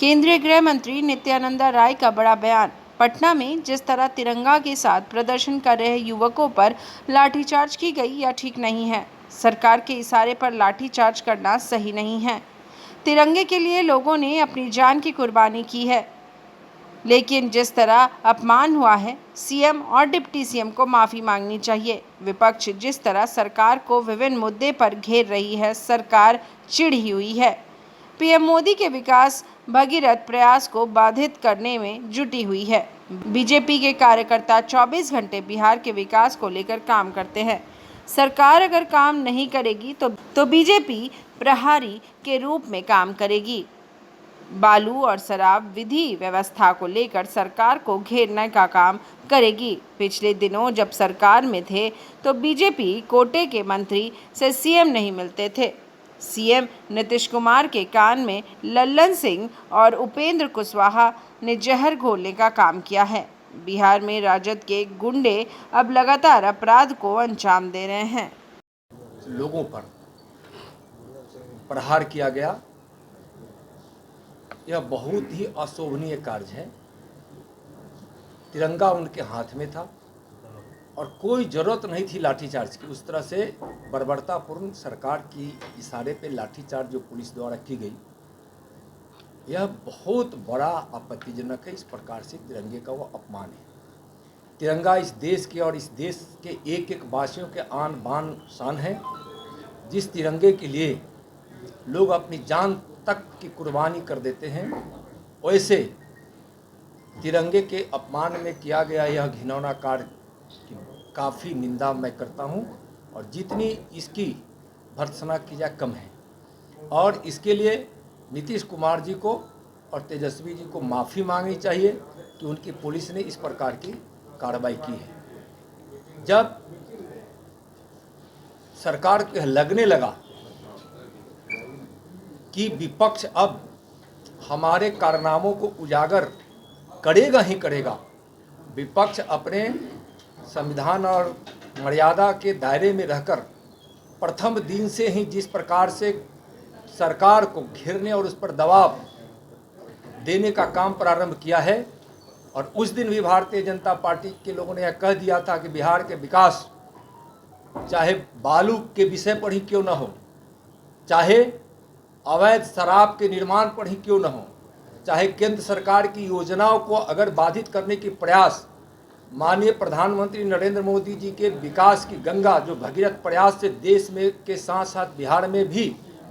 केंद्रीय गृह मंत्री नित्यानंद राय का बड़ा बयान। पटना में जिस तरह तिरंगा के साथ प्रदर्शन कर रहे युवकों पर लाठीचार्ज की गई यह ठीक नहीं है। सरकार के इशारे पर लाठीचार्ज करना सही नहीं है। तिरंगे के लिए लोगों ने अपनी जान की कुर्बानी की है, लेकिन जिस तरह अपमान हुआ है, सीएम और डिप्टी सीएम को माफ़ी मांगनी चाहिए। विपक्ष जिस तरह सरकार को विभिन्न मुद्दे पर घेर रही है, सरकार चिढ़ी हुई है। पीएम मोदी के विकास भगीरथ प्रयास को बाधित करने में जुटी हुई है। बीजेपी के कार्यकर्ता 24 घंटे बिहार के विकास को लेकर काम करते हैं। सरकार अगर काम नहीं करेगी तो बीजेपी प्रहरी के रूप में काम करेगी। बालू और शराब विधि व्यवस्था को लेकर सरकार को घेरने का काम करेगी। पिछले दिनों जब सरकार में थे तो बीजेपी कोटे के मंत्री से सीएम नहीं मिलते थे। सीएम नीतीश कुमार के कान में लल्लन सिंह और उपेंद्र कुशवाहा ने जहर घोलने का काम किया है। बिहार में राजद के गुंडे अब लगातार अपराध को अंजाम दे रहे हैं। लोगों पर प्रहार किया गया, यह बहुत ही अशोभनीय कार्य है। तिरंगा उनके हाथ में था और कोई ज़रूरत नहीं थी लाठीचार्ज की। उस तरह से बर्बरतापूर्ण सरकार की इशारे पे लाठीचार्ज जो पुलिस द्वारा की गई, यह बहुत बड़ा आपत्तिजनक है। इस प्रकार से तिरंगे का वो अपमान है। तिरंगा इस देश के और इस देश के एक एक वासियों के आन बान शान है। जिस तिरंगे के लिए लोग अपनी जान तक की कुर्बानी कर देते हैं, वैसे तिरंगे के अपमान में किया गया यह घिनौना कार्य की काफ़ी निंदा मैं करता हूं और जितनी इसकी भर्त्सना की जाए कम है। और इसके लिए नीतीश कुमार जी को और तेजस्वी जी को माफ़ी मांगनी चाहिए कि उनकी पुलिस ने इस प्रकार की कार्रवाई की है। जब सरकार को लगने लगा कि विपक्ष अब हमारे कारनामों को उजागर करेगा ही करेगा, विपक्ष अपने संविधान और मर्यादा के दायरे में रहकर प्रथम दिन से ही जिस प्रकार से सरकार को घेरने और उस पर दबाव देने का काम प्रारंभ किया है, और उस दिन भी भारतीय जनता पार्टी के लोगों ने यह कह दिया था कि बिहार के विकास चाहे बालू के विषय पर ही क्यों न हो, चाहे अवैध शराब के निर्माण पर ही क्यों न हो, चाहे केंद्र सरकार की योजनाओं को अगर बाधित करने की प्रयास माननीय प्रधानमंत्री नरेंद्र मोदी जी के विकास की गंगा जो भगीरथ प्रयास से देश में के साथ साथ बिहार में भी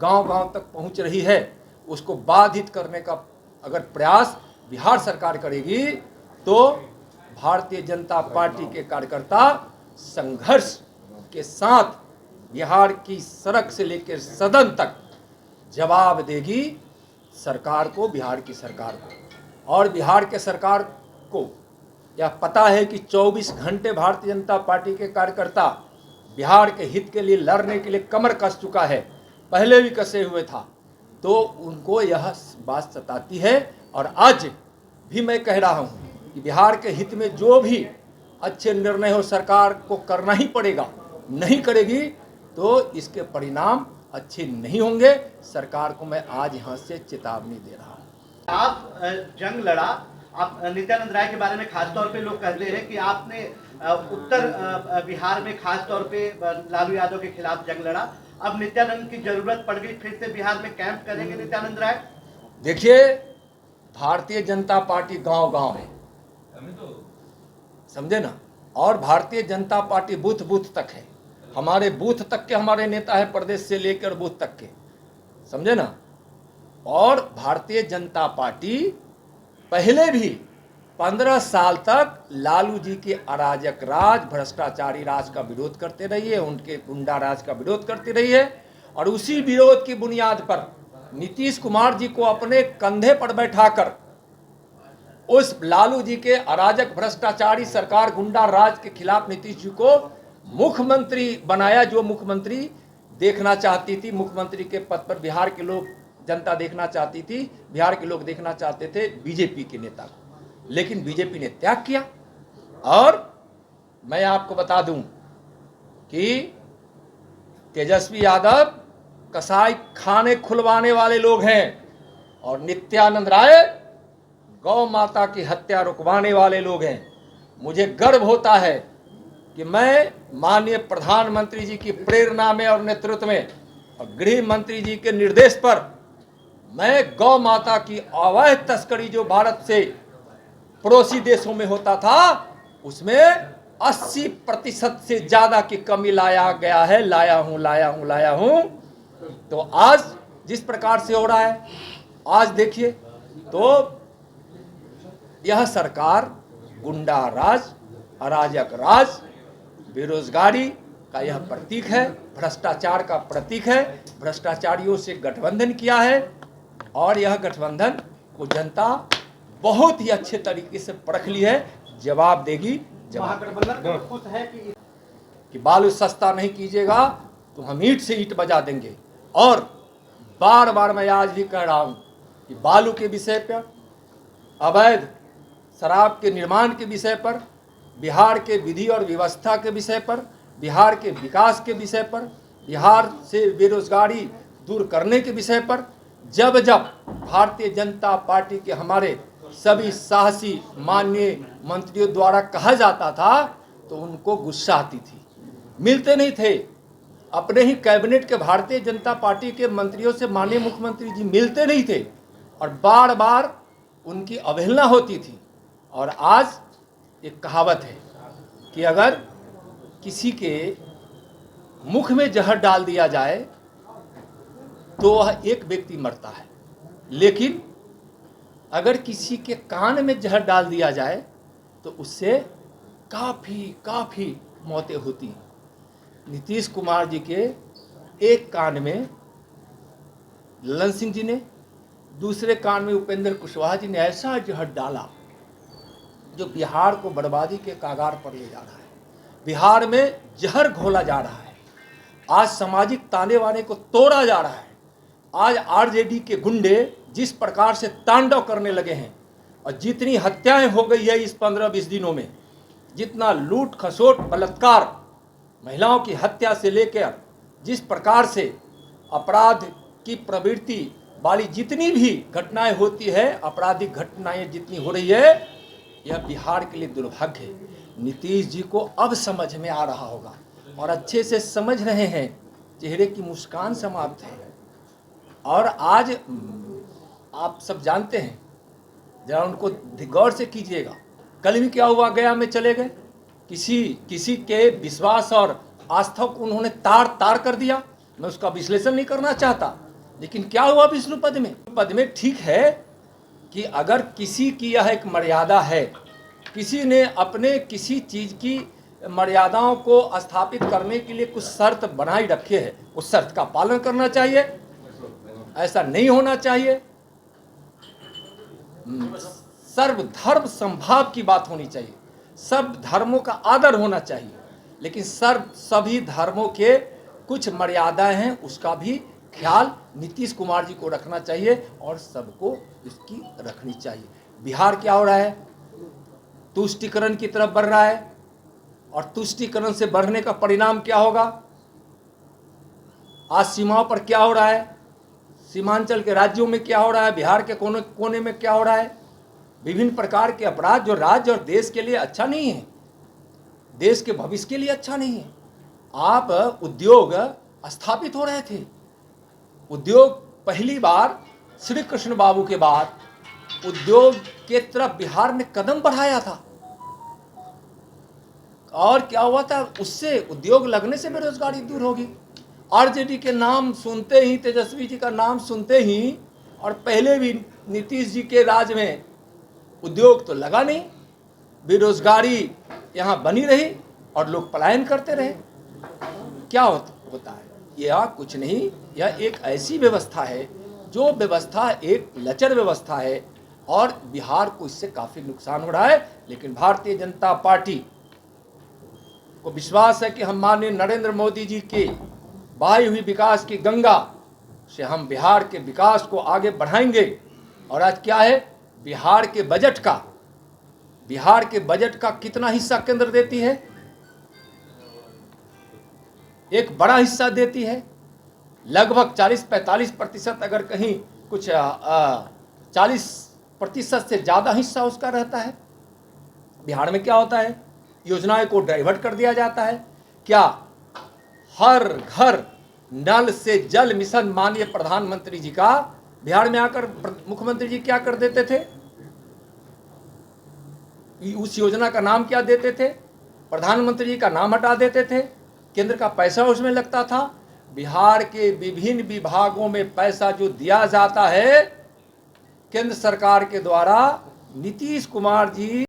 गांव-गांव तक पहुंच रही है, उसको बाधित करने का अगर प्रयास बिहार सरकार करेगी तो भारतीय जनता पार्टी के कार्यकर्ता संघर्ष के साथ बिहार की सड़क से लेकर सदन तक जवाब देगी सरकार को, बिहार की सरकार को। और बिहार के सरकार को यह पता है कि 24 घंटे भारतीय जनता पार्टी के कार्यकर्ता बिहार के हित के लिए लड़ने के लिए कमर कस चुका है, पहले भी कसे हुए था, तो उनको यह बात सताती है। और आज भी मैं कह रहा हूँ कि बिहार के हित में जो भी अच्छे निर्णय हो सरकार को करना ही पड़ेगा, नहीं करेगी तो इसके परिणाम अच्छे नहीं होंगे। सरकार को मैं आज यहाँ से चेतावनी दे रहा हूँ। आप जंग लड़ा, आप नित्यानंद राय के बारे में खास तौर पे लोग कहते हैं कि आपने उत्तर बिहार में खास तौर पे लालू यादव के खिलाफ जंग लड़ा। अब नित्यानंद की जरूरत पड़ गई, फिर से बिहार में कैंप करेंगे नित्यानंद राय? देखिए, भारतीय जनता पार्टी गांव-गांव है, समझे ना, और Bharatiya Janata party booth booth तक है। हमारे बूथ तक के हमारे नेता है, प्रदेश से लेकर बूथ तक के, समझे ना। और भारतीय जनता पार्टी पहले भी 15 साल तक लालू जी के अराजक राज, भ्रष्टाचारी राज का विरोध करते रही है, उनके गुंडा राज का विरोध करती रही है। और उसी विरोध की बुनियाद पर नीतीश कुमार जी को अपने कंधे पर बैठाकर उस लालू जी के अराजक भ्रष्टाचारी सरकार गुंडा राज के खिलाफ नीतीश जी को मुख्यमंत्री बनाया। जो मुख्यमंत्री देखना चाहती थी, मुख्यमंत्री के पद पर बिहार के लोग, जनता देखना चाहती थी, बिहार के लोग देखना चाहते थे बीजेपी के नेता को, लेकिन बीजेपी ने त्याग किया। और मैं आपको बता दूं कि तेजस्वी यादव कसाई खाने खुलवाने वाले लोग हैं और नित्यानंद राय गौ माता की हत्या रुकवाने वाले लोग हैं। मुझे गर्व होता है कि मैं माननीय प्रधानमंत्री जी की प्रेरणा में और नेतृत्व में और गृह मंत्री जी के निर्देश पर मैं गौ माता की अवैध तस्करी जो भारत से पड़ोसी देशों में होता था उसमें 80% से ज्यादा की कमी लाया हूं। तो आज जिस प्रकार से हो रहा है, आज देखिए तो यह सरकार गुंडा राज, अराजक राज, बेरोजगारी का यह प्रतीक है, भ्रष्टाचार का प्रतीक है। भ्रष्टाचारियों से गठबंधन किया है और यह गठबंधन को जनता बहुत ही अच्छे तरीके से परख ली है, जवाब देगी। महागठबंधन खुश है कि बालू सस्ता नहीं कीजिएगा तो हम ईंट से ईंट बजा देंगे। और बार बार मैं आज भी कह रहा हूं कि बालू के विषय पर, अवैध शराब के निर्माण के विषय पर, बिहार के विधि और व्यवस्था के विषय पर, बिहार के विकास के विषय पर, बिहार से बेरोजगारी दूर करने के विषय पर जब जब भारतीय जनता पार्टी के हमारे सभी साहसी माननीय मंत्रियों द्वारा कहा जाता था तो उनको गुस्सा आती थी, मिलते नहीं थे। अपने ही कैबिनेट के भारतीय जनता पार्टी के मंत्रियों से माननीय मुख्यमंत्री जी मिलते नहीं थे और बार बार उनकी अवहेलना होती थी। और आज एक कहावत है कि अगर किसी के मुख में जहर डाल दिया जाए तो वह एक व्यक्ति मरता है, लेकिन अगर किसी के कान में जहर डाल दिया जाए तो उससे काफ़ी मौतें होती हैं। नीतीश कुमार जी के एक कान में ललन सिंह जी ने, दूसरे कान में उपेंद्र कुशवाहा जी ने ऐसा जहर डाला जो बिहार को बर्बादी के कागार पर ले जा रहा है। बिहार में जहर घोला जा रहा है। आज सामाजिक ताने बाने को तोड़ा जा रहा है। आज आरजेडी के गुंडे जिस प्रकार से तांडव करने लगे हैं और जितनी हत्याएं हो गई है इस 15-20 दिनों में, जितना लूट खसोट बलात्कार, महिलाओं की हत्या से लेकर जिस प्रकार से अपराध की प्रवृत्ति वाली जितनी भी घटनाएं होती है, आपराधिक घटनाएं जितनी हो रही है, यह बिहार के लिए दुर्भाग्य है। नीतीश जी को अब समझ में आ रहा होगा और अच्छे से समझ रहे हैं, चेहरे की मुस्कान समाप्त है। और आज आप सब जानते हैं, जरा उनको गौर से कीजिएगा, कल भी क्या हुआ, गया में चले गए, किसी के विश्वास और आस्था को उन्होंने तार कर दिया। मैं उसका विश्लेषण नहीं करना चाहता, लेकिन क्या हुआ विष्णु पद में ठीक है कि अगर किसी की यह एक मर्यादा है, किसी ने अपने किसी चीज़ की मर्यादाओं को स्थापित करने के लिए कुछ शर्त बनाई रखी है, उस शर्त का पालन करना चाहिए। ऐसा नहीं होना चाहिए। सर्वधर्म समभाव की बात होनी चाहिए, सब धर्मों का आदर होना चाहिए, लेकिन सभी धर्मों के कुछ मर्यादाएं हैं, उसका भी ख्याल नीतीश कुमार जी को रखना चाहिए और सबको इसकी रखनी चाहिए। बिहार क्या हो रहा है, तुष्टीकरण की तरफ बढ़ रहा है और तुष्टीकरण से बढ़ने का परिणाम क्या होगा। आज सीमाओं पर क्या हो रहा है, सीमांचल के राज्यों में क्या हो रहा है, बिहार के कोने कोने में क्या हो रहा है, विभिन्न प्रकार के अपराध जो राज्य और देश के लिए अच्छा नहीं है, देश के भविष्य के लिए अच्छा नहीं है। आप उद्योग स्थापित हो रहे थे, उद्योग पहली बार श्री कृष्ण बाबू के बाद उद्योग के तरफ बिहार ने कदम बढ़ाया था। और क्या हुआ था, उससे उद्योग लगने से बेरोजगारी दूर होगी। आरजेडी के नाम सुनते ही, तेजस्वी जी का नाम सुनते ही, और पहले भी नीतीश जी के राज में उद्योग तो लगा नहीं, बेरोजगारी यहाँ बनी रही और लोग पलायन करते रहे। क्या होता है, यह कुछ नहीं, यह एक ऐसी व्यवस्था है जो व्यवस्था एक लचर व्यवस्था है और बिहार को इससे काफ़ी नुकसान हो रहा है। लेकिन भारतीय जनता पार्टी को विश्वास है कि हम माननीय नरेंद्र मोदी जी की बहाई हुई विकास की गंगा से हम बिहार के विकास को आगे बढ़ाएंगे। और आज क्या है, बिहार के बजट का कितना हिस्सा केंद्र देती है, एक बड़ा हिस्सा देती है, लगभग 40-45%। अगर कहीं कुछ 40% से ज़्यादा हिस्सा उसका रहता है। बिहार में क्या होता है, योजनाएं को डाइवर्ट कर दिया जाता है। क्या हर घर नल से जल मिशन माननीय प्रधानमंत्री जी का बिहार में आकर मुख्यमंत्री जी क्या कर देते थे, उस योजना का नाम क्या देते थे, प्रधानमंत्री जी का नाम हटा देते थे, केंद्र का पैसा उसमें लगता था। बिहार के विभिन्न विभागों में पैसा जो दिया जाता है केंद्र सरकार के द्वारा, नीतीश कुमार जी